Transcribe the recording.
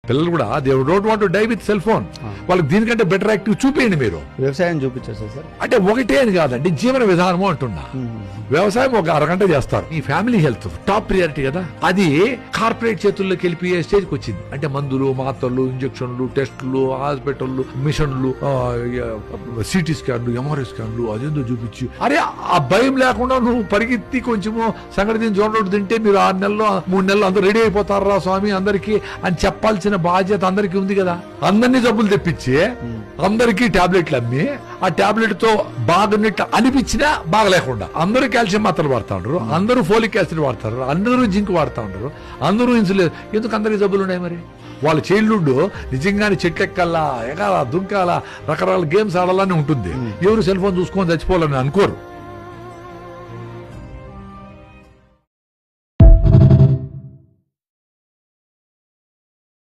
పిల్లలు కూడా they don't want to die with cell phone. వాళ్ళకి దీనికంటే బెటర్ యాక్టివ్ చూపించండి మీరు. వ్యవసాయం చూపించారు సార్. అంటే ఒకటే అని కాదండి, జీవన విధానము అంటున్నా. వ్యవసాయం ఒక అరగంట చేస్తారు. ఈ ఫ్యామిలీ హెల్త్ టాప్ ప్రియారిటీ కదా. అది కార్పొరేట్ చేతుల్లోకి వెళ్ళిపోయే స్టేజ్కి వచ్చింది. అంటే మందులు, మాత్రలు, ఇంజక్షన్లు, టెస్టులు, హాస్పిటల్లు, మిషన్లు, సిటీ స్కాన్లు, ఎంఆర్ఐ స్కాన్లు, అదేందో చూపించి అరే ఆ భయం లేకుండా నువ్వు పరిగెత్తి కొంచెము సంగతి జోనోడు తింటే మీరు 6 నెలలు 3 నెలలు అందరూ రెడీ అయిపోతారా స్వామి అందరికి అని చెప్పాల్సిన బాధ్యత అందరికీ ఉంది కదా. అందరినీ జబ్బులు తెప్పించి అందరికీ టాబ్లెట్లు అమ్మి ఆ టాబ్లెట్ తో బాగున్నట్టు అనిపించినా బాగలేకుండా అందరూ కాల్షియం మాత్రలు వాడుతా ఉంటారు, అందరూ ఫోలిక్ యాసిడ్ వాడతారు, అందరూ జింక్ వాడుతూ ఉంటారు, అందరూ ఇన్సులిన్. ఎందుకు అందరికి జబ్బులు ఉన్నాయి మరి? వాళ్ళ చైల్డ్హుడ్ నిజంగానే చెట్లెక్కల్లా, ఎగాల, దుంకాల, రకరకాల గేమ్స్ ఆడాలని ఉంటుంది. ఎవరు సెల్ ఫోన్ చూసుకొని చచ్చిపోవాలని అనుకోరు.